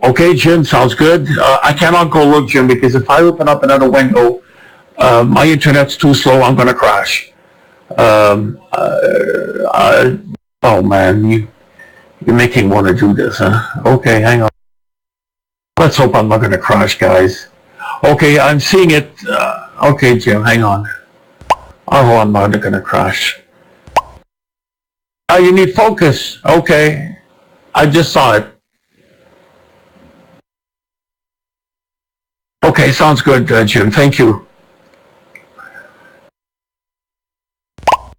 Okay, Jim, sounds good. I cannot go look, Jim, because if I open up another window, my internet's too slow. I'm going to crash. Oh man, you're making me want to do this, huh? Okay, hang on. Let's hope I'm not going to crash, guys. Okay, I'm seeing it. Okay, Jim, hang on. Oh, I'm not going to crash. You need focus. Okay, I just saw it. Okay, sounds good, Jim. Thank you.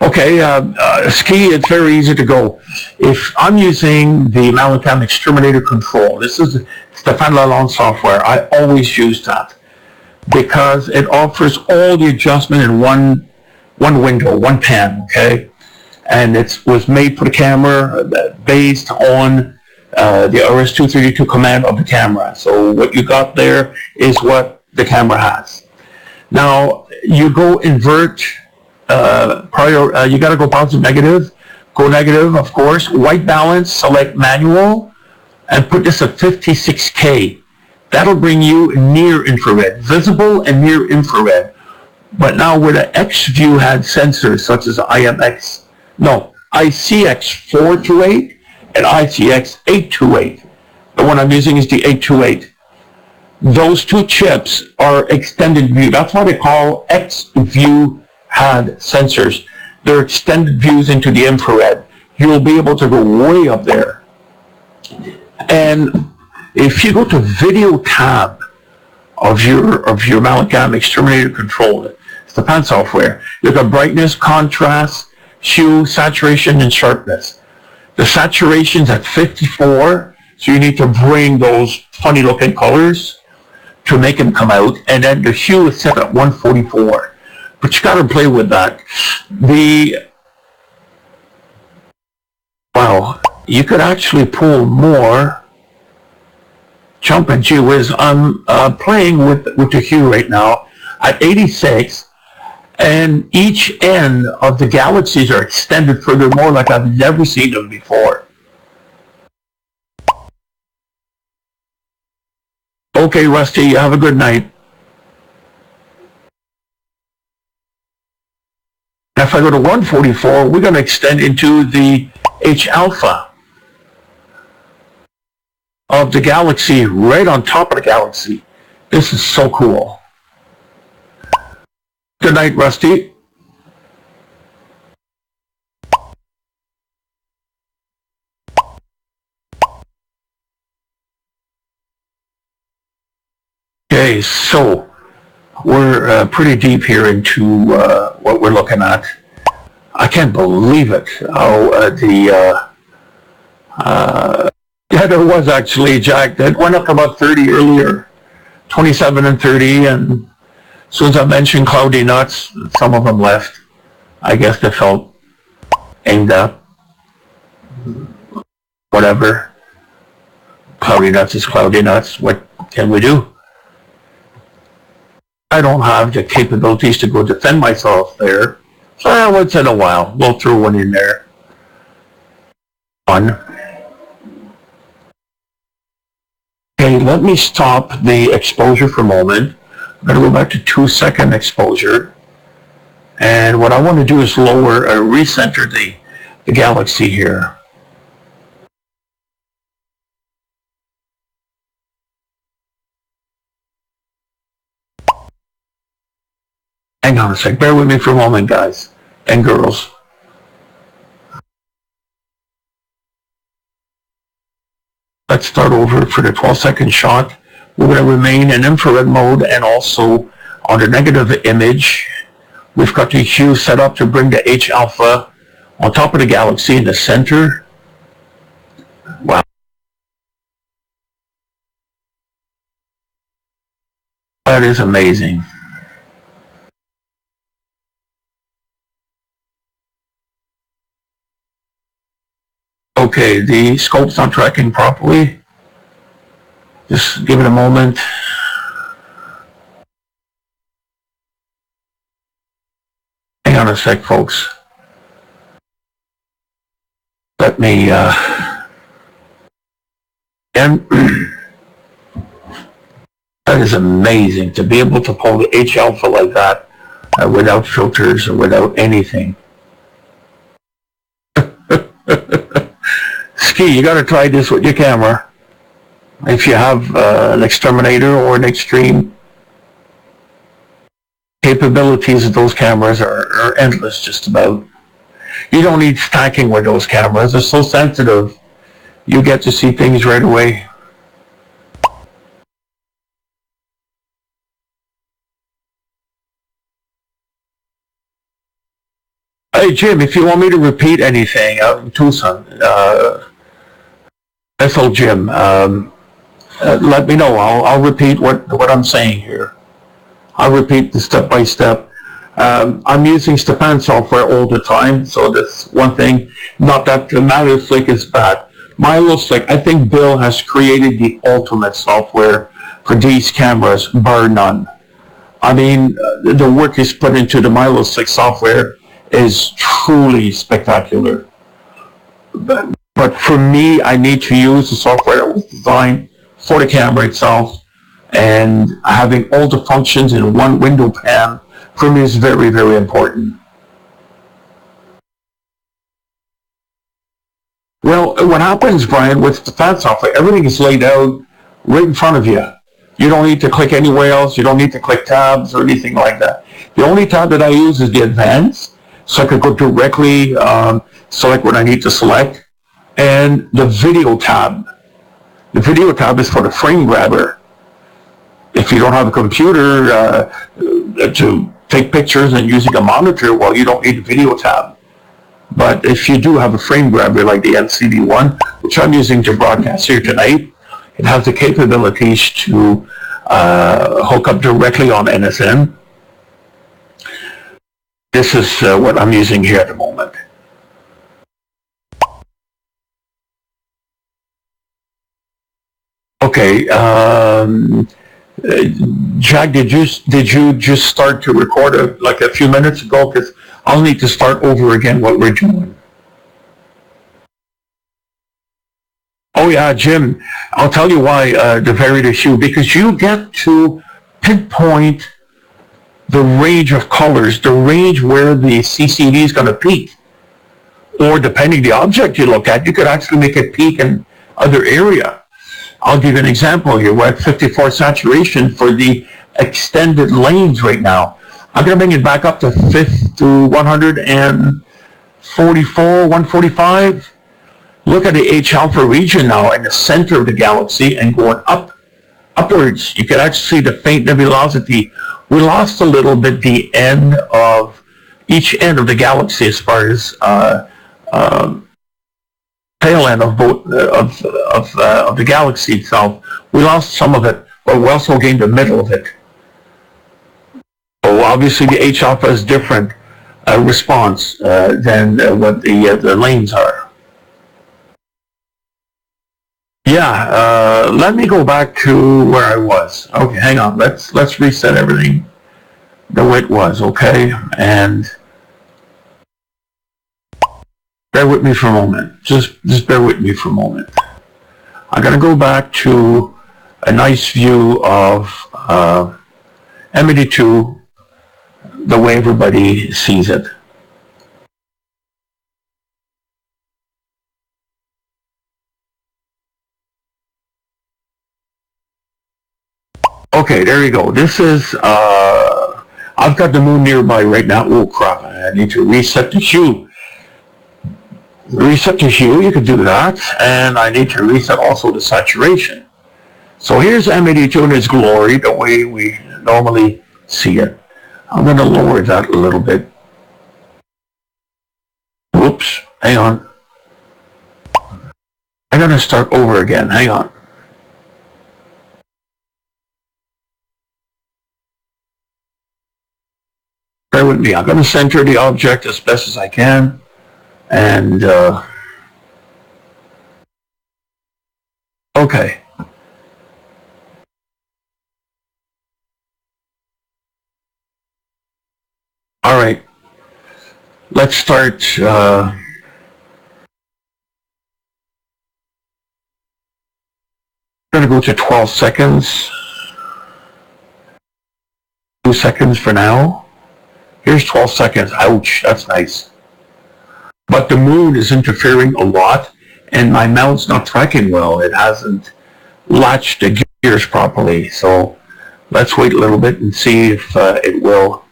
Okay, ski, it's very easy to go. If I'm using the Mallin Xterminator control, this is Stéphane Lalonde software. I always use that because it offers all the adjustment in one window, one pan, okay? And it was made for the camera based on the RS-232 command of the camera. So what you got there is what the camera has. Now, you go invert you got to go positive, negative. Go negative, of course. White balance, select manual, and put this at 56K. That'll bring you near infrared, visible and near infrared. But now where the X view had sensors such as ICX428 and ICX828. The one I'm using is the 828. Those two chips are extended view. That's why they call X view had sensors. They're extended views into the infrared. You'll be able to go way up there. And if you go to video tab of your Mallin Xterminator control, it's the pan software, you've got brightness, contrast, hue, saturation, and sharpness. The saturation's at 54, so you need to bring those funny looking colors to make them come out, and then the hue is set at 144. But you got to play with that. Wow, you could actually pull more. Jumping, gee whiz, I'm playing with the hue right now at 86, and each end of the galaxies are extended furthermore like I've never seen them before. Okay, Rusty, have a good night. If I go to 144, we're going to extend into the H alpha of the galaxy, right on top of the galaxy. This is so cool. Good night, Rusty. Okay, so we're pretty deep here into what we're looking at. I can't believe it. Yeah, there was actually, Jack, that went up about 30 earlier, 27 and 30, and as soon as I mentioned cloudy nuts, some of them left. I guess they felt aimed at. Whatever. Cloudy nuts is cloudy nuts. What can we do? I don't have the capabilities to go defend myself there. So once in a while, we'll throw one in there. Fun. Okay, let me stop the exposure for a moment. I'm going to go back to 2-second exposure. And what I want to do is lower or recenter the galaxy here. Hang on a sec. Bear with me for a moment, guys and girls. Let's start over for the 12-second shot. We're going to remain in infrared mode and also on the negative image. We've got the hue set up to bring the H alpha on top of the galaxy in the center. Wow. That is amazing. Okay, the scope's not tracking properly. Just give it a moment. Hang on a sec, folks. Let me, and That is amazing to be able to pull the H alpha like that without filters or without anything. Ski, you got to try this with your camera. If you have an Xterminator or an Extreme, capabilities of those cameras are endless just about. You don't need stacking with those cameras. They're so sensitive. You get to see things right away. Hey Jim, if you want me to repeat anything out in Tucson, SL Jim, let me know. I'll repeat what I'm saying here. I'll repeat the step by step. I'm using Stepan software all the time, so that's one thing. Not that the MilosLick is bad. MilosLick, I think Bill has created the ultimate software for these cameras, bar none. I mean, the work he's put into the MilosLick software is truly spectacular. But for me, I need to use the software that was designed for the camera itself, and having all the functions in one window pan for me is very, very important. Well, what happens, Brian, with the FAT software, everything is laid out right in front of you. You don't need to click anywhere else. You don't need to click tabs or anything like that. The only tab that I use is the advanced, so I could go directly select what I need to select, and the video tab. The video tab is for the frame grabber. If you don't have a computer to take pictures and using a monitor, well, you don't need the video tab. But if you do have a frame grabber like the LCD1, which I'm using to broadcast here tonight, it has the capabilities to hook up directly on NSN. This is what I'm using here at the moment. Okay, Jack, did you just start to record like a few minutes ago? Because I'll need to start over again what we're doing. Oh yeah, Jim, I'll tell you why the varied issue, because you get to pinpoint the range of colors, the range where the CCD is going to peak. Or depending the object you look at, you could actually make it peak in other area. I'll give you an example here. We're at 54 saturation for the extended lanes right now. I'm going to bring it back up to 144, 145. Look at the H alpha region now in the center of the galaxy and going upwards. You can actually see the faint nebulosity. We lost a little bit the end of each end of the galaxy as far as tail end of the galaxy itself. We lost some of it, but we also gained the middle of it. So obviously the H alpha is different response than what the lanes are. Yeah, let me go back to where I was. Okay, hang on. Let's reset everything the way it was, okay? And bear with me for a moment. Just bear with me for a moment. I'm going to go back to a nice view of M82 the way everybody sees it. Okay, there you go. This is, I've got the moon nearby right now. Oh crap, I need to reset the hue. Reset the hue, you can do that. And I need to reset also the saturation. So here's M82 in its glory, the way we normally see it. I'm going to lower that a little bit. Whoops, hang on. I'm going to start over again, hang on. Bear with me, I'm going to center the object as best as I can. And, okay. All right. Let's start. I'm going to go to 12 seconds. 2 seconds for now. Here's 12 seconds. Ouch, that's nice. But the moon is interfering a lot, and my mount's not tracking well. It hasn't latched the gears properly. So let's wait a little bit and see if it will.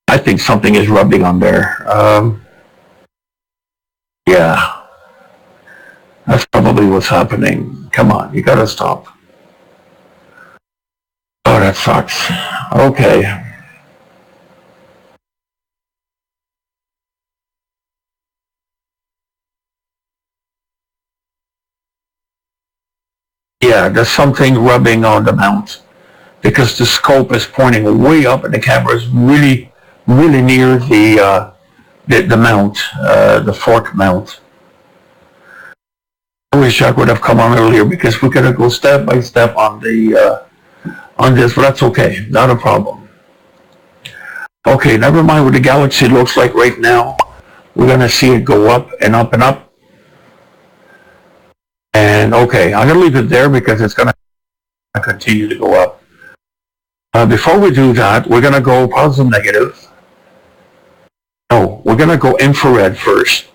I think something is rubbing on there. Yeah, that's probably what's happening. Come on, you gotta stop. Oh, that sucks. Okay. Yeah, there's something rubbing on the mount because the scope is pointing way up and the camera is really near the mount, the fork mount. I wish I would have come on earlier because we're gonna go step by step on the on this, but that's okay, not a problem. Okay, never mind what the galaxy looks like right now. We're gonna see it go up and up and up. And okay, I'm gonna leave it there because it's gonna continue to go up. Before we do that, we're gonna go positive, negative. No, we're gonna go infrared first.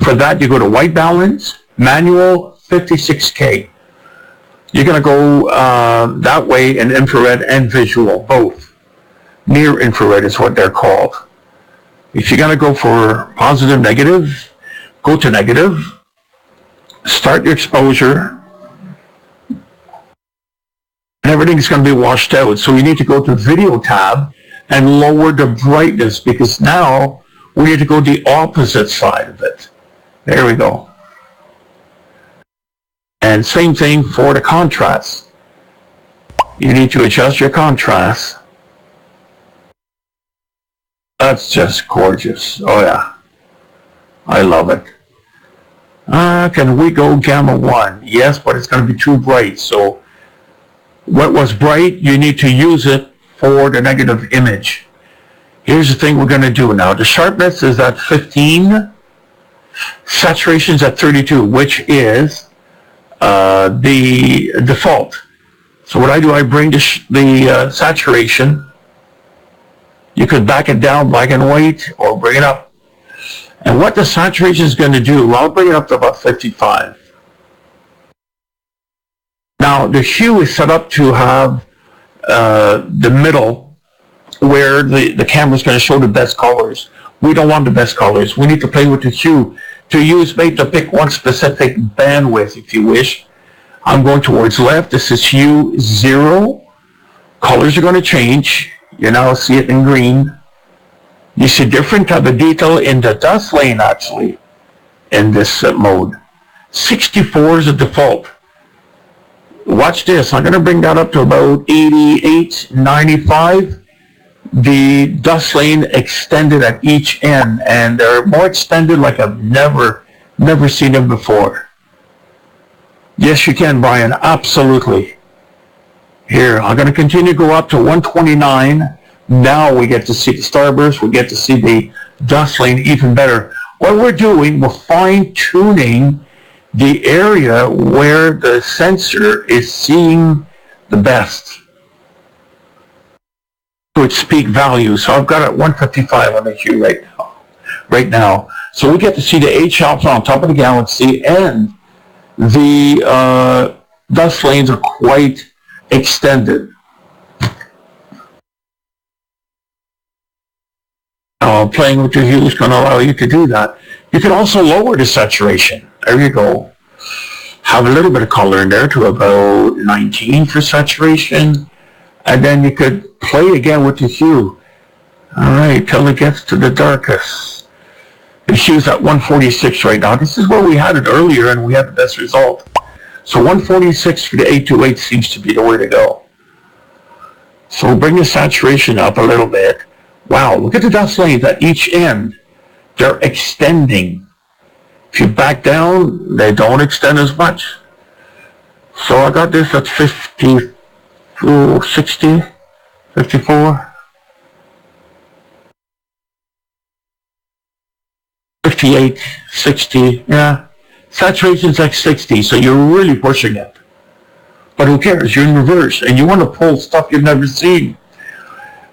For that, you go to white balance, manual, 56K. You're going to go that way in infrared and visual, both. Near infrared is what they're called. If you're going to go for positive, negative, go to negative. Start your exposure. And everything's going to be washed out. So you need to go to video tab and lower the brightness because now we need to go the opposite side of it. There we go. And same thing for the contrast. You need to adjust your contrast. That's just gorgeous. Oh yeah. I love it. Can we go gamma 1? Yes, but it's going to be too bright. So what was bright, you need to use it for the negative image. Here's the thing we're going to do now. The sharpness is at 15. Saturation is at 32, which is the default. So what I do, I bring the saturation. You could back it down black and white or bring it up. And what the saturation is going to do, I'll bring it up to about 55. Now the hue is set up to have the middle where the camera is going to show the best colors. We don't want the best colors. We need to play with the hue. To pick one specific bandwidth, if you wish. I'm going towards left. This is hue 0. Colors are going to change. You now see it in green. You see different type of detail in the dust lane, actually, in this mode. 64 is the default. Watch this. I'm going to bring that up to about 88, 95. The dust lane extended at each end, and they're more extended like I've never seen them before. Yes, you can, Brian. Absolutely. Here, I'm going to continue to go up to 129. Now we get to see the starburst. We get to see the dust lane even better. What we're doing, we're fine-tuning the area where the sensor is seeing the best to its peak value. So I've got it 155 on the hue right now. So we get to see the H alpha on top of the galaxy, and the dust lanes are quite extended. Playing with your hue is going to allow you to do that. You can also lower the saturation. There you go. Have a little bit of color in there to about 19 for saturation. And then you could play again with the hue. All right, till it gets to the darkest. The hue's at 146 right now. This is where we had it earlier and we had the best result. So 146 for the 828 seems to be the way to go. So we'll bring the saturation up a little bit. Wow, look at the dust lanes at each end. They're extending. If you back down, they don't extend as much. So I got this at 50. 60, 54, 58, 60, yeah. Saturation's like 60, so you're really pushing it. but who cares? You're in reverse, and you want to pull stuff you've never seen.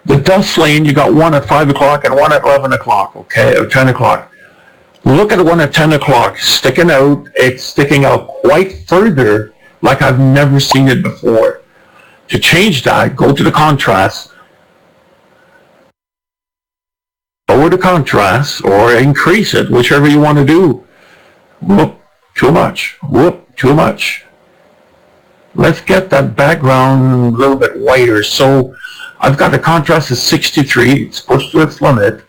The dust lane, you got one at 5 o'clock and one at 11 o'clock, okay, or 10 o'clock. Look at the one at 10 o'clock, sticking out. It's sticking out quite further, like I've never seen it before. To change that, go to the contrast, lower the contrast, or increase it, whichever you want to do. Whoop, too much. Whoop, too much. Let's get that background a little bit whiter. So I've got the contrast at 63. It's pushed to its limit.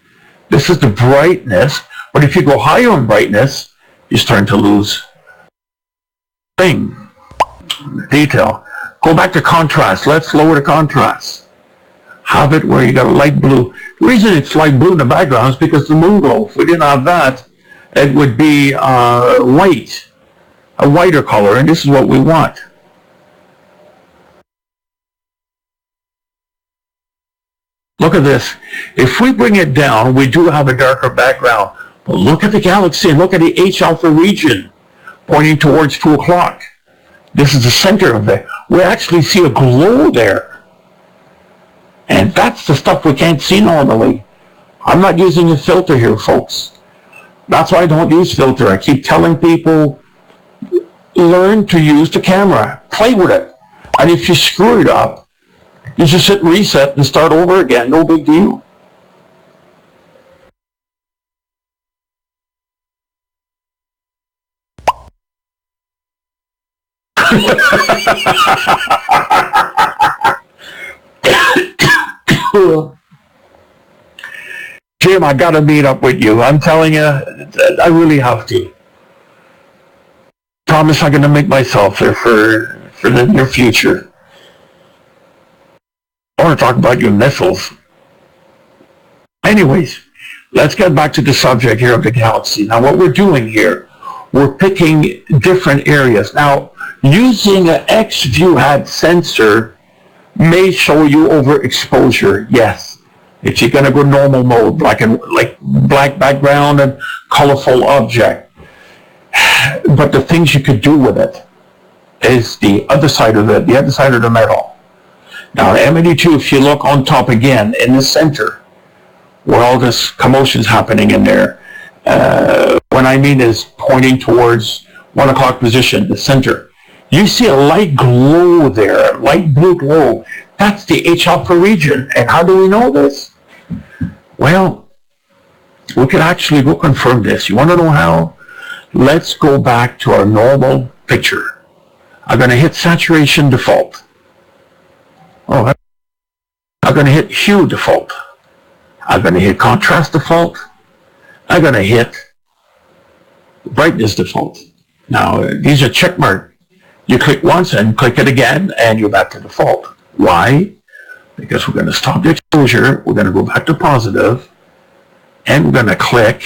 This is the brightness. But if you go higher in brightness, you're starting to lose detail. Go back to contrast. Let's lower the contrast. Have it where you got a light blue. The reason it's light blue in the background is because the moon glow. If we didn't have that, it would be white, a whiter color, and this is what we want. Look at this. If we bring it down, we do have a darker background. But look at the galaxy and look at the H alpha region pointing towards 2 o'clock. This is the center of it. We actually see a glow there. And that's the stuff we can't see normally. I'm not using a filter here, folks. That's why I don't use filter. I keep telling people, learn to use the camera. Play with it. And if you screw it up, you just hit reset and start over again. No big deal. Jim, I got to meet up with you. I'm telling you, I really have to. Promise I'm going to make myself there for the near future. I want to talk about your missiles. Anyways, let's get back to the subject here of the galaxy. Now, what we're doing here, we're picking different areas. Now, using an X-View hat sensor may show you overexposure, yes. If you're going to go normal mode, like black background and colorful object. But the things you could do with it is the other side of it, the other side of the metal. Now, M82, if you look on top again, in the center, where all this commotion's happening in there, what I mean is pointing towards 1 o'clock position, the center. You see a light glow there, light blue glow. That's the H alpha region. And how do we know this? Well, we could actually go confirm this. You want to know how? Let's go back to our normal picture. I'm going to hit saturation default. Oh, I'm going to hit hue default. I'm going to hit contrast default. I'm going to hit brightness default. Now, these are check mark. You click once and click it again, and you're back to default. Why? Because we're going to stop the exposure. We're going to go back to positive, and we're going to click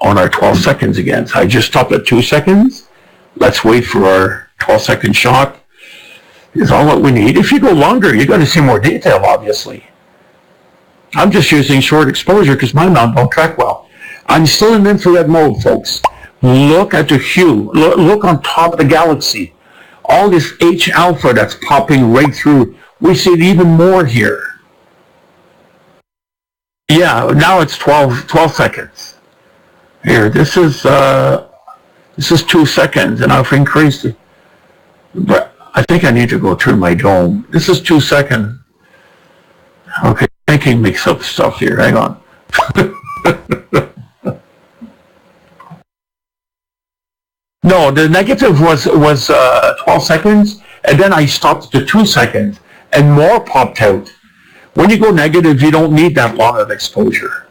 on our 12 seconds again. So I just stopped at 2 seconds. Let's wait for our 12-second shot. Is all that we need. If you go longer, you're going to see more detail, obviously. I'm just using short exposure because my mount don't track well. I'm still in infrared mode, folks. Look at the hue. Look on top of the galaxy. All this H alpha that's popping right through. We see it even more here. Yeah, now it's 12 seconds. Here, this is 2 seconds, and I've increased it. But I think I need to go through my dome. This is 2 seconds. Okay, I can mix up stuff here. Hang on. No, the negative was 12 seconds, and then I stopped to 2 seconds, and more popped out. When you go negative, you don't need that long of exposure.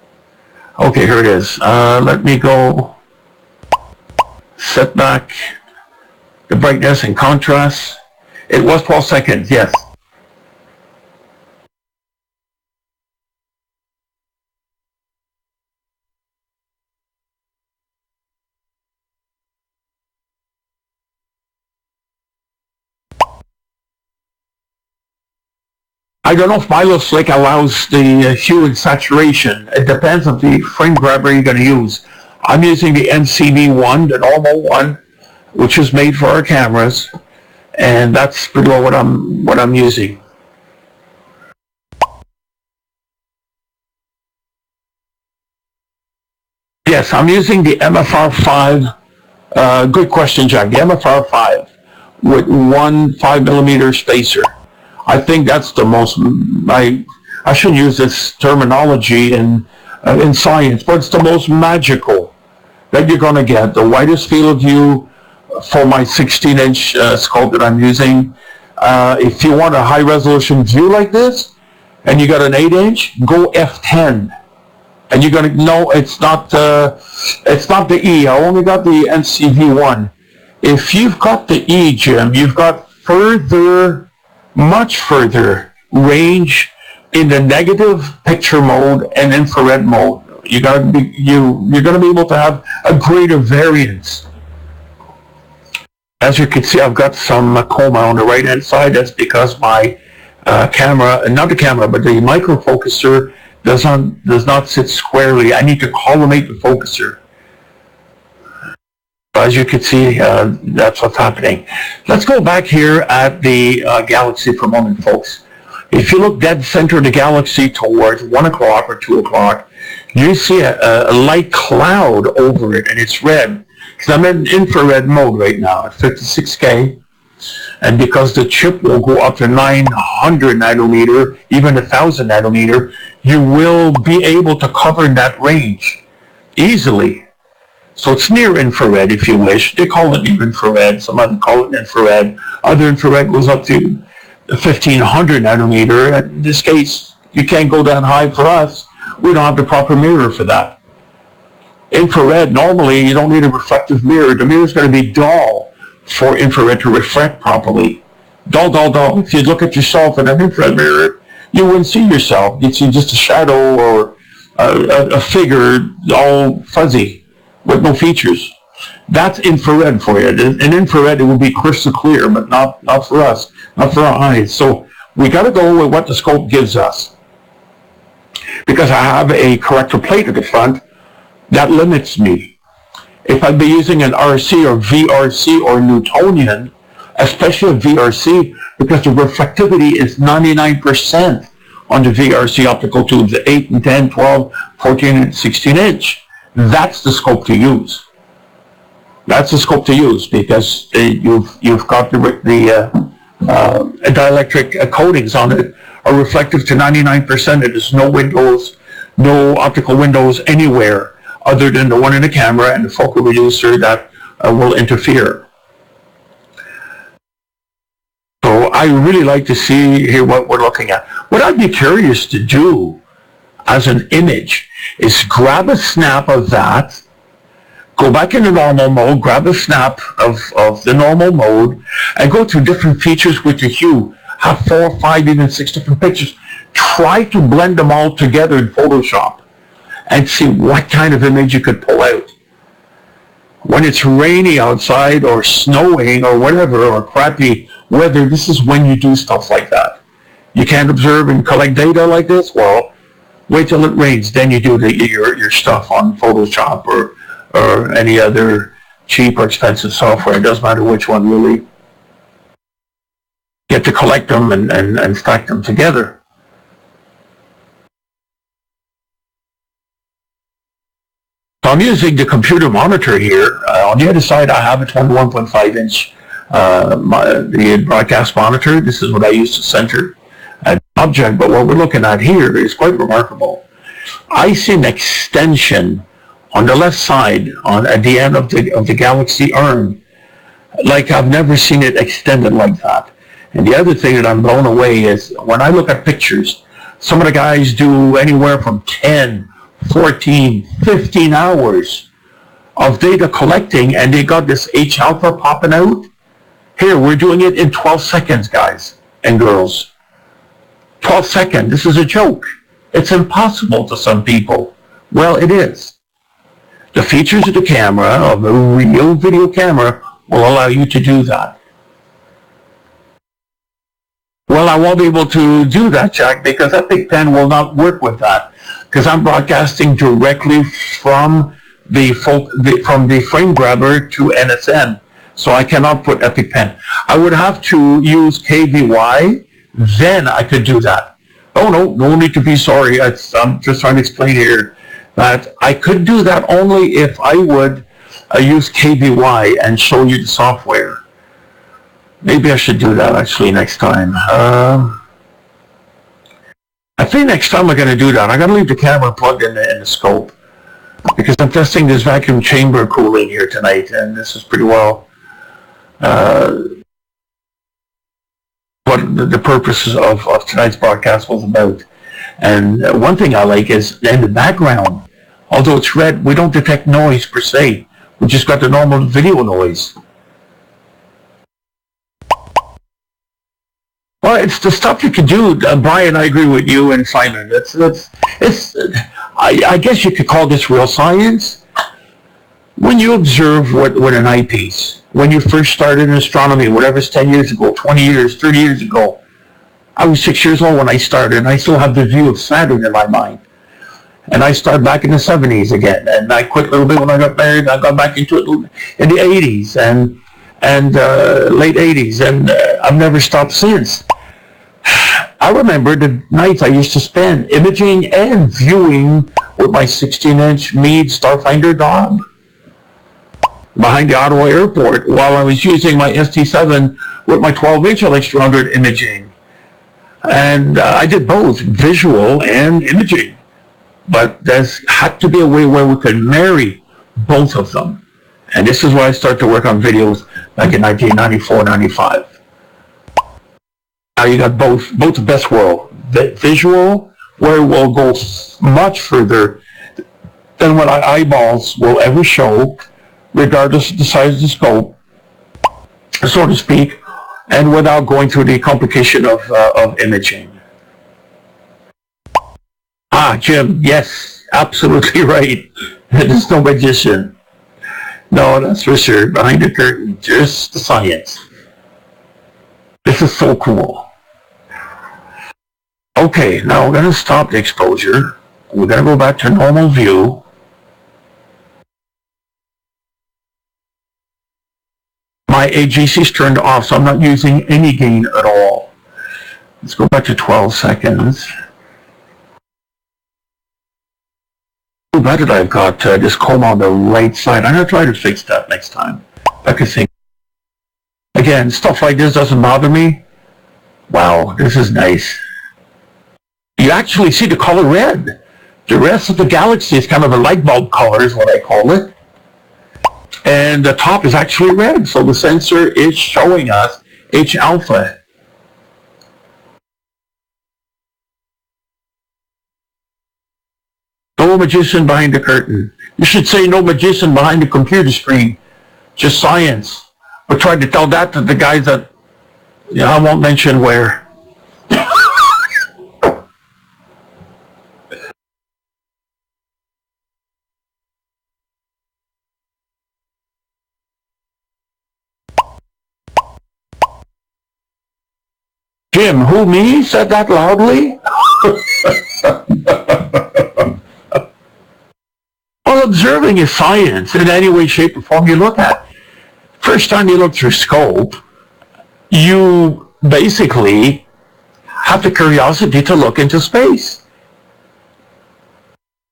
Okay, here it is. Let me go set back the brightness and contrast. It was 12 seconds, yes. I don't know if Milo Slick allows the hue and saturation. It depends on the frame grabber you're going to use. I'm using the NCB one, the normal one, which is made for our cameras. and that's below what I'm using. Yes, I'm using the MFR5. Good question, Jack. The MFR5 with one 5mm spacer. I think that's the most. I shouldn't use this terminology in science, but it's the most magical that you're going to get. The widest field of view for my 16-inch scope that I'm using. If you want a high-resolution view like this, and you got an 8-inch, go f10. And you're going to know it's not the E. I only got the NCV1. If you've got the E, Jim, you've got much further range in the negative picture mode and infrared mode. You're going to be able to have a greater variance. As you can see, I've got some coma on the right-hand side. That's because my camera, not the camera, but the micro focuser does not sit squarely. I need to collimate the focuser. As you can see, that's what's happening. Let's go back here at the galaxy for a moment, folks. If you look dead center of the galaxy towards 1 o'clock or 2 o'clock, you see a light cloud over it, and it's red. Because I'm in infrared mode right now at 56K. And because the chip will go up to 900 nanometer, even 1,000 nanometer, you will be able to cover that range easily. So it's near infrared, if you wish. They call it near infrared. Some others call it infrared. Other infrared goes up to 1,500 nanometer. In this case, you can't go that high for us. We don't have the proper mirror for that. Infrared, normally, you don't need a reflective mirror. The mirror is going to be dull for infrared to reflect properly. Dull, dull, dull. If you look at yourself in an infrared mirror, you wouldn't see yourself. You'd see just a shadow or a figure all fuzzy with no features. That's infrared for you. In infrared, it would be crystal clear, but not for us, not for our eyes. So we got to go with what the scope gives us. Because I have a corrector plate at the front, that limits me. If I'd be using an RC or VRC or Newtonian, especially a VRC, because the reflectivity is 99% on the VRC optical tubes, the 8 and 10, 12, 14, and 16 inch. That's the scope to use. That's the scope to use because you've got the dielectric coatings on it are reflective to 99%. There's no windows, no optical windows anywhere other than the one in the camera and the focal reducer that will interfere. So I really like to see here what we're looking at. What I'd be curious to do as an image is grab a snap of that, go back into normal mode, grab a snap of the normal mode, and go through different features with the hue. Have 4, 5, even 6 different pictures. Try to blend them all together in Photoshop and see what kind of image you could pull out. When it's rainy outside or snowing or whatever, or crappy weather, this is when you do stuff like that. You can't observe and collect data like this? Well, wait till it rains, then you do your stuff on Photoshop or any other cheap or expensive software. It doesn't matter which one, really. Get to collect them and stack them together. So I'm using the computer monitor here. On the other side, I have a 21.5 inch the broadcast monitor. This is what I use to center an object, but what we're looking at here is quite remarkable. I see an extension on the left side at the end of the galaxy urn, like I've never seen it extended like that. And the other thing that I'm blown away is when I look at pictures, some of the guys do anywhere from 10, 14, 15 hours of data collecting, and they got this H alpha popping out. Here, we're doing it in 12 seconds, guys and girls. 12 seconds. This is a joke. It's impossible to some people. Well, it is. The features of the camera, of a real video camera, will allow you to do that. Well, I won't be able to do that, Jack, because Epic Pen will not work with that, because I'm broadcasting directly from the frame grabber to NSN. So I cannot put EpiPen. I would have to use KVY, then I could do that. Oh, no need to be sorry. I'm just trying to explain here that I could do that only if I would use KVY and show you the software. Maybe I should do that actually next time. I think next time I'm going to do that. I'm going to leave the camera plugged in the scope because I'm testing this vacuum chamber cooling here tonight, and this is pretty well what the purpose of tonight's broadcast was about. And one thing I like is in the background, although it's red, we don't detect noise per se. We just got the normal video noise. Well, it's the stuff you can do. Brian, I agree with you and Simon. I guess you could call this real science. When you observe with an eyepiece, when you first started in astronomy, whatever's 10 years ago, 20 years, 30 years ago, I was 6 years old when I started, and I still have the view of Saturn in my mind. And I started back in the 70s again, and I quit a little bit when I got married. I got back into it in the 80s and late 80s, and I've never stopped since. I remember the nights I used to spend imaging and viewing with my 16-inch Meade Starfinder dog behind the Ottawa airport while I was using my ST7 with my 12-inch LX200 imaging. And I did both visual and imaging. But there's had to be a way where we could marry both of them. And this is why I started to work on videos back in 1994, 95. Now you got both the best world. The visual, where we'll go much further than what our eyeballs will ever show, regardless of the size of the scope, so to speak, and without going through the complication of imaging. Jim, yes, absolutely right. There's no magician. No, that's for sure. Behind the curtain, just the science. This is so cool. Okay, now we're going to stop the exposure. We're going to go back to normal view. My AGC is turned off, so I'm not using any gain at all. Let's go back to 12 seconds. Too bad that I've got this comb on the right side. I'm going to try to fix that next time. I can think. Again, stuff like this doesn't bother me. Wow, this is nice. You actually see the color red. The rest of the galaxy is kind of a light bulb color is what I call it. And the top is actually red, so the sensor is showing us H alpha. No magician behind the curtain. You should say no magician behind the computer screen. Just science. We're trying to tell that to the guys that, I won't mention where. Jim, who, me? Said that loudly? Well, observing is science in any way, shape, or form you look at. First time you look through scope, you basically have the curiosity to look into space.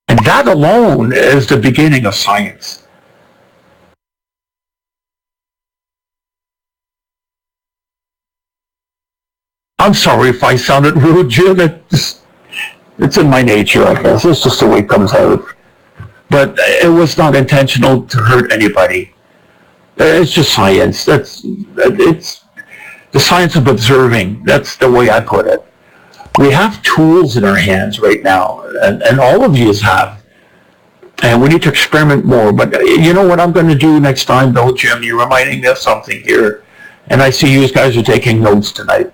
And that alone is the beginning of science. I'm sorry if I sounded rude, Jim. It's in my nature, I guess. It's just the way it comes out. But it was not intentional to hurt anybody. It's just science. It's the science of observing. That's the way I put it. We have tools in our hands right now, and all of you have. And we need to experiment more. But you know what I'm going to do next time, though, Jim? You're reminding me of something here. And I see you guys are taking notes tonight.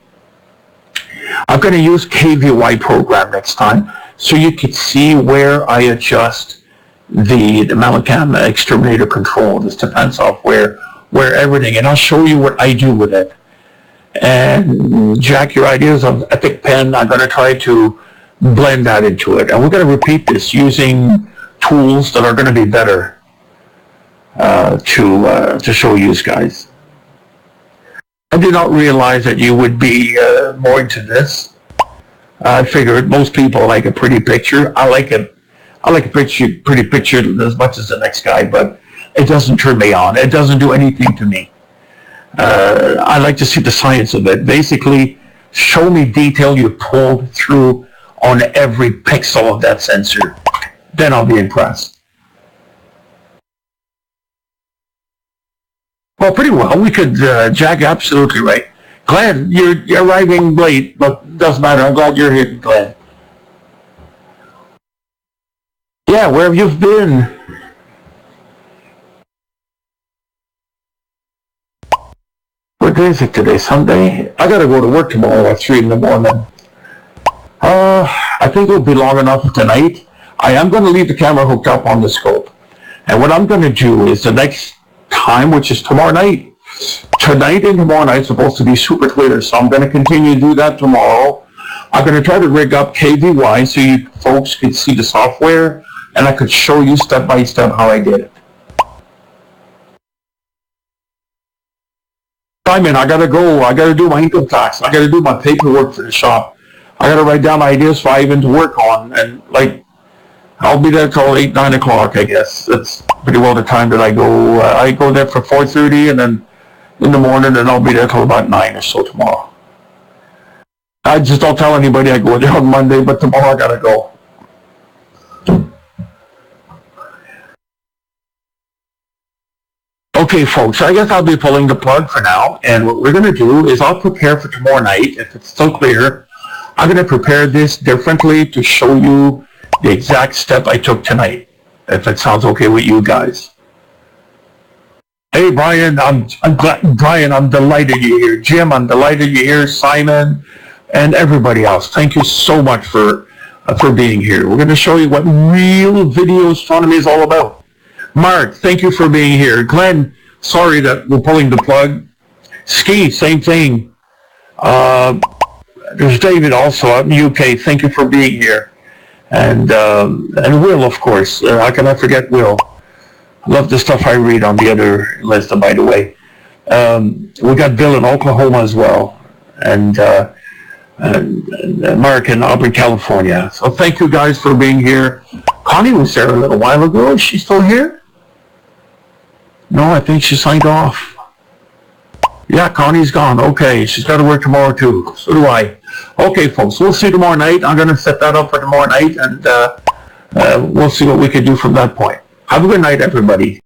I'm going to use KVY program next time so you can see where I adjust the Mallin Xterminator control, the Stepan software, where everything, and I'll show you what I do with it. And Jack, your ideas of EpiPen, I'm going to try to blend that into it. And we're going to repeat this using tools that are going to be better to show you guys. I did not realize that you would be more into this. I figured most people like a pretty picture. I like it. I like a pretty picture as much as the next guy, but it doesn't turn me on. It doesn't do anything to me. I like to see the science of it. Basically, show me detail you pulled through on every pixel of that sensor. Then I'll be impressed. Well, pretty well. We could, Jack, absolutely right. Glenn, you're arriving late, but doesn't matter. I'm glad you're here, Glenn. Yeah, where have you been? What day is it today? Sunday? I gotta go to work tomorrow at 3 in the morning. I think it'll be long enough tonight. I am going to leave the camera hooked up on the scope. And what I'm going to do is the next time, which is tomorrow night. Tonight and tomorrow night is supposed to be super clear, so I'm going to continue to do that tomorrow. I'm going to try to rig up KVY so you folks can see the software, and I could show you step by step how I did it. Simon, I got to go. I got to do my income tax. I got to do my paperwork for the shop. I got to write down ideas for Ivan to work on, and like, I'll be there till 8, 9 o'clock, I guess. That's pretty well the time that I go. I go there for 4:30, and then in the morning, and I'll be there till about 9 or so tomorrow. I just don't tell anybody I go there on Monday, but tomorrow I gotta go. Okay, folks, I guess I'll be pulling the plug for now, and what we're gonna do is I'll prepare for tomorrow night, if it's still clear. I'm gonna prepare this differently to show you the exact step I took tonight, if it sounds okay with you guys. Hey, Brian, I'm glad, Brian, I'm delighted you're here. Jim, I'm delighted you're here. Simon, and everybody else, thank you so much for being here. We're going to show you what real video astronomy is all about. Mark, thank you for being here. Glenn, sorry that we're pulling the plug. Ski, same thing. There's David also out in the UK. Thank you for being here. And Will, of course. How can I forget Will? Love the stuff I read on the other list, by the way. We got Bill in Oklahoma as well, and Mark in Auburn, California. So thank you guys for being here. Connie was there a little while ago. Is she still here? No, I think she signed off. Yeah, Connie's gone. Okay, she's got to work tomorrow too. So do I. Okay, folks, we'll see tomorrow night. I'm going to set that up for tomorrow night, and we'll see what we can do from that point. Have a good night, everybody.